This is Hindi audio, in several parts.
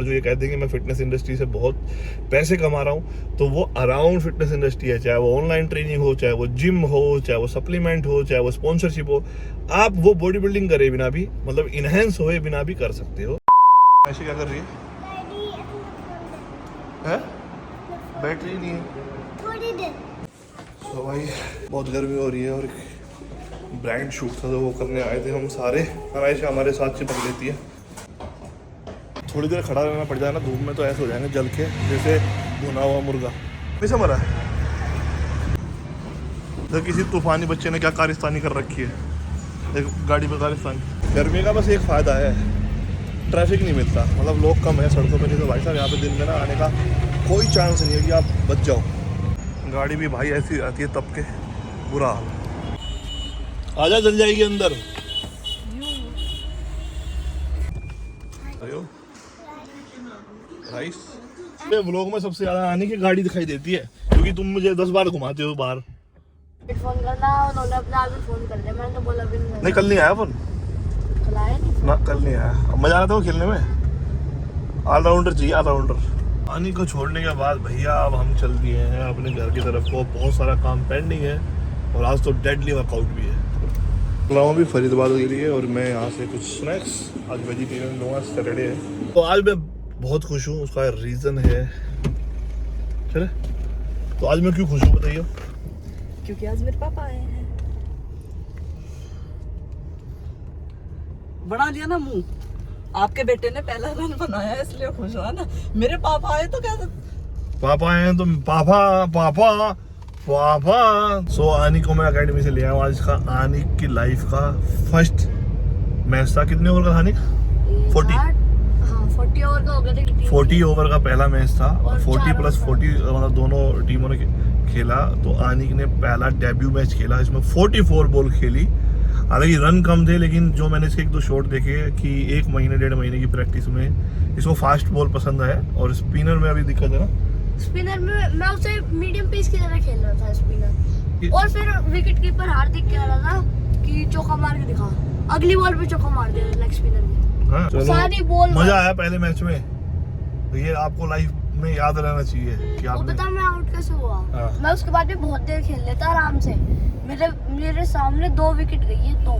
जो ये कहते हैं कि मैं फिटनेस इंडस्ट्री से बहुत पैसे कमा रहा हूँ, तो वो अराउंड फिटनेस इंडस्ट्री है, चाहे वो ऑनलाइन ट्रेनिंग हो, चाहे वो जिम हो, चाहे वो सप्लीमेंट हो, चाहे वो स्पॉन्सरशिप हो, आप वो बॉडी बिल्डिंग करे बिना भी, मतलब इनहेंस हुए बिना भी कर सकते हो। ऐसे क्या कर रही है? बैटरी नहीं है थोड़ी देर। तो भाई बहुत गर्मी हो रही है और ब्रांड शूट था तो वो करने आए थे हम सारे। आयशा हमारे साथ चिपक लेती है। थोड़ी देर खड़ा रहना पड़ जाए ना धूप में तो ऐसे हो जाएंगे जल के, जैसे भुना हुआ मुर्गा। कैसे मरा है? तो किसी तूफानी बच्चे ने क्या कारिस्तानी कर रखी है, एक गाड़ी पे कारिस्तानी। गर्मी का बस एक फ़ायदा है, ट्रैफिक नहीं मिलता, मतलब लोग कम है सड़कों पे। नहीं तो भाई साहब यहाँ पे दिन में ना आने का कोई चांस नहीं है कि आप बच जाओ। गाड़ी भी भाई ऐसी आती है तब के बुरा हाल। आजा जल जाएगी अंदर। राइस व्लॉग में सबसे ज्यादा आने की गाड़ी दिखाई देती है, क्योंकि तुम मुझे 10 बार घुमाते हो बाहर। फोन करना, उन्होंने अपने आप ही फोन कर दिया, मैंने तो बोला भी नहीं कल नहीं आया फोन, कल आया नहीं ना कल नहीं आया। मजा आ रहा था वो खेलने में। ऑलराउंडर चाहिए, ऑलराउंडर। पानी को छोड़ने के बाद भैया अब हम चल दिए हैं अपने घर की तरफ को। बहुत सारा काम पेंडिंग है और आज तो डेडली वर्कआउट भी है। लाऊं भी फरीदाबाद के लिए और मैं यहाँ से कुछ स्नैक्स, आज वेजिटेरियन लूँगा, सैटरडे है। तो आज मैं बहुत खुश हूँ, उसका रीज़न है। चले तो आज मैं क्यों खुश हूँ बताइए? क्योंकि आज मेरे पापा आए हैं। बना लिया ना मुंह, आपके बेटे ने पहला रन बनाया इसलिए खुश हुआ ना। मेरे पापा आए तो क्या पापा आए हैं तो पापा पापा पापा। सो आनिक को मैं अकेडमी से ले आया हूँ। आज का आनिक की लाइफ का फर्स्ट मैच था। कितने ओवर का था आनिक? 40 ओवर का हो गया था। 40 ओवर का पहला मैच था और 40 प्लस 4 40, मतलब दोनों टीमों ने खेला। तो आनिक ने पहला डेब्यू मैच खेला, इसमें 44 बॉल खेली। हालांकि रन कम थे, लेकिन जो मैंने इसके 1-2 शॉट देखे कि 1-1.5 महीने की प्रैक्टिस में इसको फास्ट बॉल पसंद है। और स्पिनर में अभी दिक्कत है ना, स्पिनर में मैं उसे मीडियम पेस की तरह खेल रहा था स्पिनर। और फिर विकेट कीपर हार्दिक कह रहा था कि चौका मार के दिखा, अगली बॉल पे चौका मार दे लेग स्पिनर में। हाँ, सारी बॉल मजा आया पहले मैच में। तो ये आपको लाइफ में याद रहना चाहिए कि वो आपने। पता मैं आउट कैसे हुआ? हाँ। मैं उसके बाद भी बहुत देर खेल लेता आराम से। मेरे सामने 2 विकेट गई है, 2।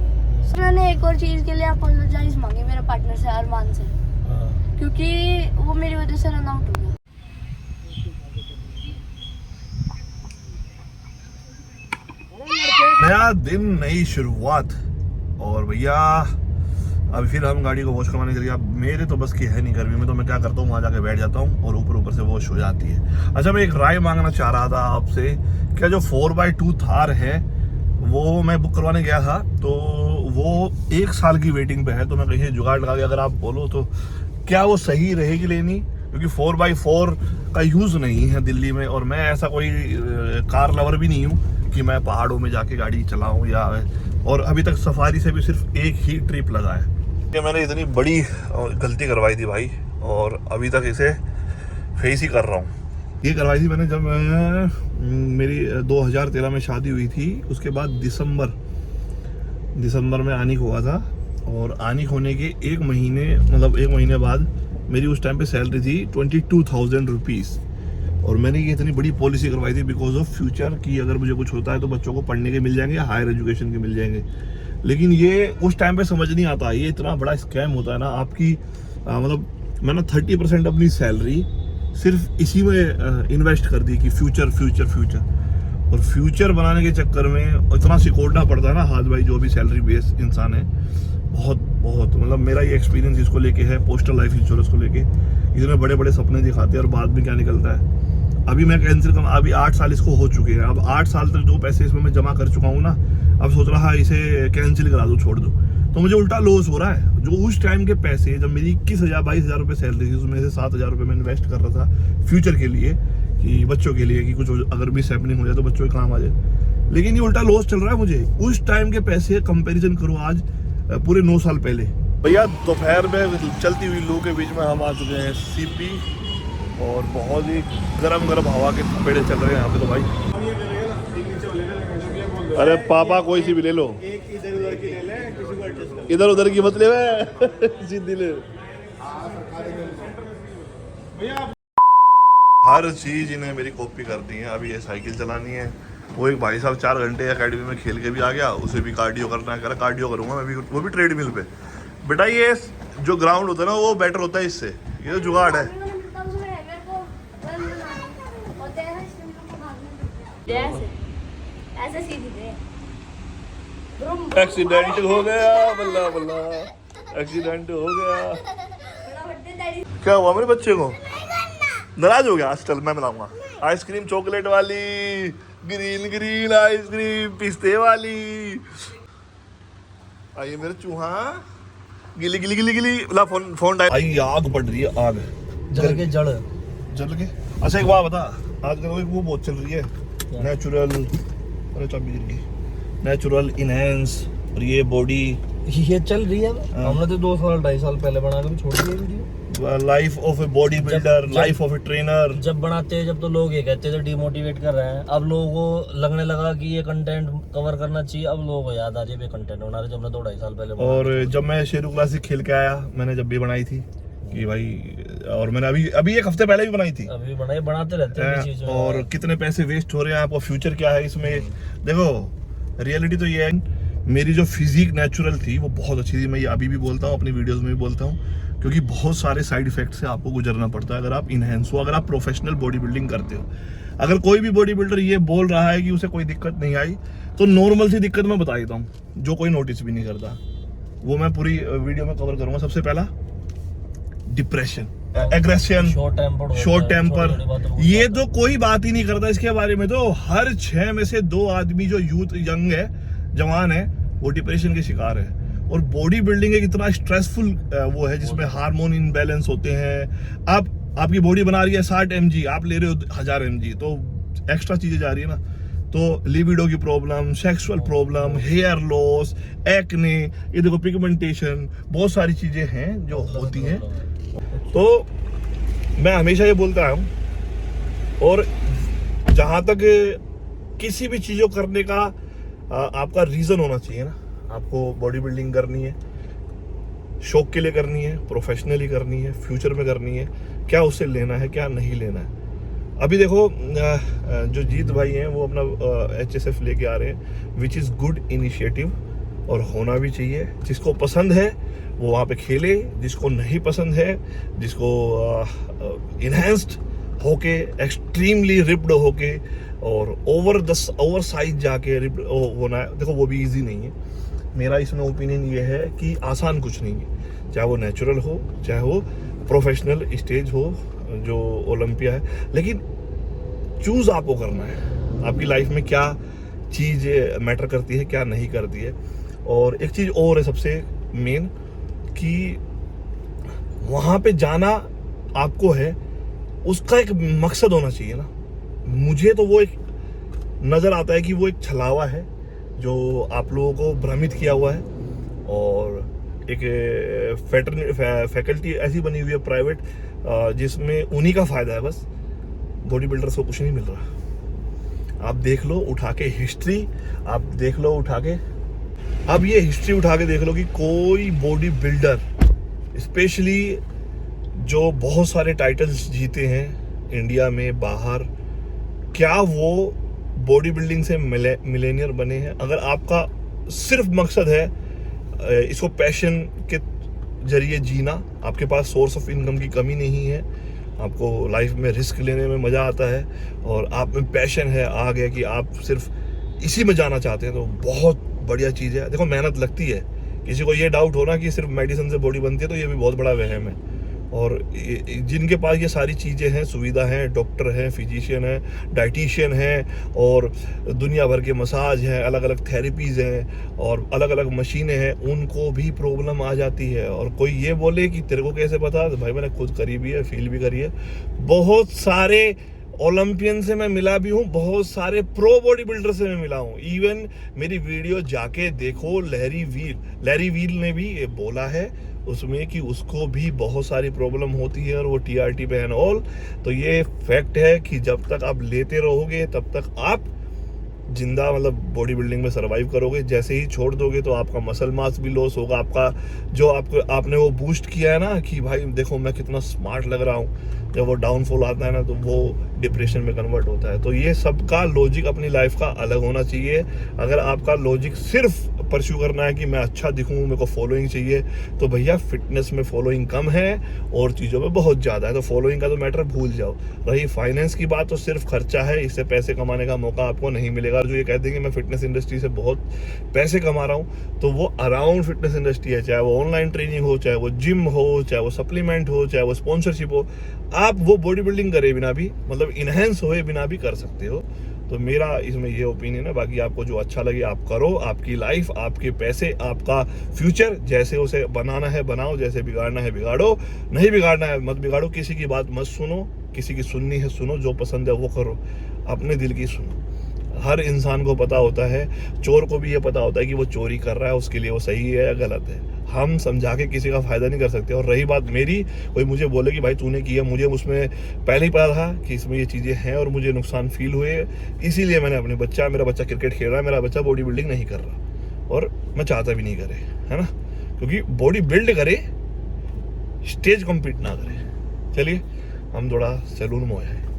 मैंने एक और चीज के लिए अपोलोजाइज मांगी मेरे पार्टनर से, अरमान से, क्योंकि वो मेरी वजह से रन आउट हो गया। नया दिन, नई शुरुआत। और भैया अभी फिर हम गाड़ी को वॉश करवाने के लिए, अब मेरे तो बस की है नहीं गर्मी में, तो मैं क्या करता हूँ वहाँ जाके बैठ जाता हूँ और ऊपर से वॉश हो जाती है। अच्छा, मैं एक राय मांगना चाह रहा था आपसे। क्या जो 4x2 थार है वो मैं बुक करवाने गया था, तो वो 1 साल की वेटिंग पे है। तो मैं कहीं जुगाड़ लगा के, अगर आप बोलो तो क्या वो सही रहेगी लेनी? क्योंकि 4x4 का यूज़ नहीं है दिल्ली में, और मैं ऐसा कोई कार लवर भी नहीं हूँ कि मैं पहाड़ों में जाके गाड़ी चलाऊँ या। और अभी तक सफारी से भी सिर्फ एक ही ट्रिप लगा है। कि मैंने इतनी बड़ी गलती करवाई थी भाई, और अभी तक इसे फेस ही कर रहा हूँ। ये करवाई थी मैंने जब मेरी 2013 में शादी हुई थी। उसके बाद दिसंबर में आनिक हुआ था, और आनिक होने के 1 महीने बाद मेरी उस टाइम पे सैलरी थी 22,000 रुपीज़। और मैंने ये इतनी बड़ी पॉलिसी करवाई थी बिकॉज ऑफ फ्यूचर, कि अगर मुझे कुछ होता है तो बच्चों को पढ़ने के मिल जाएंगे, हायर एजुकेशन के मिल जाएंगे। लेकिन ये उस टाइम पे समझ नहीं आता, ये इतना बड़ा स्कैम होता है ना आपकी। मतलब मैंने 30% अपनी सैलरी सिर्फ इसी में इन्वेस्ट कर दी कि फ्यूचर। और फ्यूचर बनाने के चक्कर में इतना सिकोड़ना पड़ता है ना हाथ भाई, जो भी सैलरी बेस इंसान है। बहुत मतलब मेरा ये एक्सपीरियंस इसको लेके है, पोस्टल लाइफ इंश्योरेंस को लेके। इतने बड़े बड़े सपने दिखाते हैं और बाद में क्या निकलता है। अभी मैं कैंसिल कर, अभी 8 साल इसको हो चुके हैं। अब 8 साल तक जो पैसे इसमें मैं जमा कर चुका हूँ ना, अब सोच रहा है इसे कैंसिल करा दो, छोड़ दो। तो मुझे उल्टा लॉस हो रहा है। जो उस टाइम के पैसे, जब मेरी 21,000-22,000 रुपये सैलरी थी, उसमें से 7,000 रुपये मैं इन्वेस्ट कर रहा था फ्यूचर के लिए, कि बच्चों के लिए, कि कुछ अगर मिस हैपनिंग हो जाए तो बच्चों के काम आ जाए। लेकिन ये उल्टा लॉस चल रहा है मुझे। उस टाइम के पैसे कंपेरिजन करो आज पूरे 9 साल पहले। भैया दोपहर में चलती हुई लू के बीच में हम आ चुके हैं सीपी, और बहुत ही गरम हवा के थपेड़े चल रहे हैं यहाँ पे। तो भाई अरे पापा कोई सी भी ले लो, इधर उधर की मत ले सीधी ले। हर चीज इन्हें मेरी कॉपी करनी है। अभी ये साइकिल चलानी है, वो एक भाई साहब 4 घंटे अकेडमी में खेल के भी आ गया, उसे भी कार्डियो करना है, कह रहा कार्डियो करूंगा मैं भी, वो भी ट्रेडमिल पे। बेटा ये जो ग्राउंड होता है ना वो बेटर होता है इससे, ये तो जुगाड़ है। ऐसे सीधी एक्सीडेंट हो गया, बल्ला बल्ला, एक्सीडेंट हो गया। क्या हुआ मेरे बच्चे को? नाराज हो गया? आज चल मैं बनाऊंगा आइसक्रीम, चॉकलेट वाली, ग्रीन ग्रीन आइसक्रीम, पिस्ते वाली। आइए मेरे चूहा, गिली गिली गिली गिली, ला फोन फोन डाल। आई आग पड़ रही है, आग जल के जड़ जल के। अच्छा एक बात बता, आजकल वो बहुत चल रही है नेचुरल, अरे चाबी गिर गई, नेचुरल इनहेंस, और ये बॉडी ये चल रही है। हमने तो 2 साल 2.5 साल पहले बना के छोड़ दिया video. Life of a body builder, life of a trainer. जब बनाते हैं जब तो लोग ये कहते थे डिमोटिवेट कर रहे हैं, अब लोगों को लगने लगा कि ये कंटेंट कवर करना चाहिए। अब लोगों को याद आ रही है कंटेंट बना रहे, जब हमने 2-2.5 साल पहले बनाया। और जब मैं शेरू क्लासिक खेल के आया, मैंने जब भी बनाई थी कि भाई, और मैंने अभी 1 हफ्ते पहले भी बनाई थी, अभी बनाते रहते हैं चीजें। और कितने पैसे वेस्ट हो रहे हैं, आपका फ्यूचर क्या है इसमें। देखो रियलिटी तो ये है, मेरी जो फिजिक नेचुरल थी वो बहुत अच्छी थी, मैं ये अभी भी बोलता हूँ, अपनी वीडियोस में भी बोलता हूँ, क्योंकि बहुत सारे साइड इफेक्ट से आपको गुजरना पड़ता है अगर आप इनहेंस हो, अगर आप प्रोफेशनल बॉडी बिल्डिंग करते हो। अगर कोई भी बॉडी बिल्डर ये बोल रहा है कि उसे कोई दिक्कत नहीं आई, तो नॉर्मल सी दिक्कत मैं बता देता हूँ जो कोई नोटिस भी नहीं करता, वो मैं पूरी वीडियो में कवर करूंगा। सबसे पहला डिप्रेशन, एग्रेशन, शॉर्ट टेम्पर, ये तो कोई बात ही नहीं करता इसके बारे में। तो हर 6 में से 2 आदमी जो यूथ यंग है, जवान है, वो डिप्रेशन के शिकार है। और बॉडी बिल्डिंग एक इतना स्ट्रेसफुल वो है जिसमें हार्मोन इनबैलेंस होते हैं। आपकी बॉडी बना रही है 60 mg, आप ले रहे हो 1000 mg, तो एक्स्ट्रा चीजें जा रही है ना। तो लिबिडो की problem, sexual problem, hair loss, acne, ये देखो पिगमेंटेशन, बहुत सारी चीजें हैं जो होती हैं। तो मैं हमेशा ये बोलता हूँ, और जहाँ तक किसी भी चीज़ को करने का आपका रीज़न होना चाहिए ना। आपको बॉडी बिल्डिंग करनी है, शौक के लिए करनी है, प्रोफेशनली करनी है, फ्यूचर में करनी है, क्या उससे लेना है क्या नहीं लेना है। अभी देखो जो जीत भाई हैं वो अपना HSF लेके आ रहे हैं, विच इज़ गुड इनिशिएटिव, और होना भी चाहिए। जिसको पसंद है वो वहाँ पे खेले, जिसको नहीं पसंद है, जिसको इनहेंस्ड होके, एक्सट्रीमली रिप्ड होके और ओवर साइज जाके रिप्ड होना है, देखो वो भी इजी नहीं है। मेरा इसमें ओपिनियन ये है कि आसान कुछ नहीं है, चाहे वो नेचुरल हो, चाहे वो प्रोफेशनल स्टेज हो जो ओलंपिया है, लेकिन चूज आपको करना है। आपकी लाइफ में क्या चीज़ मैटर करती है, क्या नहीं करती है। और एक चीज़ और है सबसे मेन, कि वहाँ पे जाना आपको है, उसका एक मकसद होना चाहिए ना। मुझे तो वो एक नज़र आता है कि वो एक छलावा है जो आप लोगों को भ्रमित किया हुआ है, और एक फैकल्टी ऐसी बनी हुई है प्राइवेट, जिसमें उन्हीं का फ़ायदा है बस, बॉडी बिल्डर्स को कुछ नहीं मिल रहा। आप देख लो उठा के हिस्ट्री, आप देख लो उठा के, अब ये हिस्ट्री उठा के देख लो कि कोई बॉडी बिल्डर, स्पेशली जो बहुत सारे टाइटल्स जीते हैं इंडिया में, बाहर, क्या वो बॉडी बिल्डिंग से मिलेनियर बने हैं? अगर आपका सिर्फ मकसद है इसको पैशन के जरिए जीना, आपके पास सोर्स ऑफ इनकम की कमी नहीं है, आपको लाइफ में रिस्क लेने में मज़ा आता है, और आप में पैशन है आ गया कि आप सिर्फ इसी में जाना चाहते हैं, तो बहुत बढ़िया चीज़ है। देखो मेहनत लगती है, किसी को ये डाउट हो ना कि सिर्फ मेडिसिन से बॉडी बनती है, तो ये भी बहुत बड़ा वहम है। और जिनके पास ये सारी चीज़ें हैं, सुविधा हैं, डॉक्टर हैं, फिजिशियन हैं, डाइटिशियन हैं, और दुनिया भर के मसाज हैं, अलग अलग थेरेपीज़ हैं, और अलग अलग मशीनें हैं, उनको भी प्रॉब्लम आ जाती है। और कोई ये बोले कि तेरे को कैसे पता, तो भाई मैंने खुद करी भी है, फील भी करी है। बहुत सारे ओलंपियन से मैं मिला भी हूँ, बहुत सारे प्रो बॉडी बिल्डर से मैं मिला हूँ। इवन मेरी वीडियो जाके देखो, लैरी वील ने भी ये बोला है उसमें कि उसको भी बहुत सारी प्रॉब्लम होती है, और वो TRT पे एंड ऑल। तो ये फैक्ट है कि जब तक आप लेते रहोगे तब तक आप जिंदा, मतलब बॉडी बिल्डिंग में सर्वाइव करोगे। जैसे ही छोड़ दोगे तो आपका मसल मास भी लॉस होगा, आपका जो आपने वो बूस्ट किया है ना कि भाई देखो मैं कितना स्मार्ट लग रहा हूँ, जब वो डाउनफॉल आता है ना तो वो डिप्रेशन में कन्वर्ट होता है। तो ये सबका लॉजिक अपनी लाइफ का अलग होना चाहिए। अगर आपका लॉजिक सिर्फ परस्यू करना है कि मैं अच्छा दिखूं, मेरे को फॉलोइंग चाहिए, तो भैया फिटनेस में फॉलोइंग कम है और चीज़ों में बहुत ज़्यादा है, तो फॉलोइंग का तो मैटर भूल जाओ। रही फाइनेंस की बात, तो सिर्फ खर्चा है, इससे पैसे कमाने का मौका आपको नहीं मिलेगा। जो ये कहते हैं कि मैं फिटनेस इंडस्ट्री से बहुत पैसे कमा रहा हूँ, तो वो अराउंड फिटनेस इंडस्ट्री है, चाहे वो ऑनलाइन ट्रेनिंग हो, चाहे वो जिम हो, चाहे वो सप्लीमेंट हो, चाहे वो स्पॉन्सरशिप हो, आप वो बॉडी बिल्डिंग करे बिना भी, मतलब इनहेंस हुए बिना भी कर सकते हो। तो मेरा इसमें ये ओपिनियन है। बाकी आपको जो अच्छा लगे आप करो, आपकी लाइफ, आपके पैसे, आपका फ्यूचर, जैसे उसे बनाना है बनाओ, जैसे बिगाड़ना है बिगाड़ो, नहीं बिगाड़ना है मत बिगाड़ो, किसी की बात मत सुनो, किसी की सुननी है सुनो, जो पसंद है वो करो, अपने दिल की सुनो। हर इंसान को पता होता है, चोर को भी ये पता होता है कि वो चोरी कर रहा है, उसके लिए वो सही है या गलत है। हम समझा के किसी का फायदा नहीं कर सकते। और रही बात मेरी, कोई मुझे बोले कि भाई तूने किया, मुझे उसमें पहले ही पता था कि इसमें ये चीज़ें हैं और मुझे नुकसान फील हुए, इसीलिए मैंने मेरा बच्चा क्रिकेट खेल रहा है, मेरा बच्चा बॉडी बिल्डिंग नहीं कर रहा, और मैं चाहता भी नहीं करे, है ना, क्योंकि बॉडी बिल्ड करे, स्टेज कम्पीट ना करे। चलिए हम थोड़ा सैलून में आए।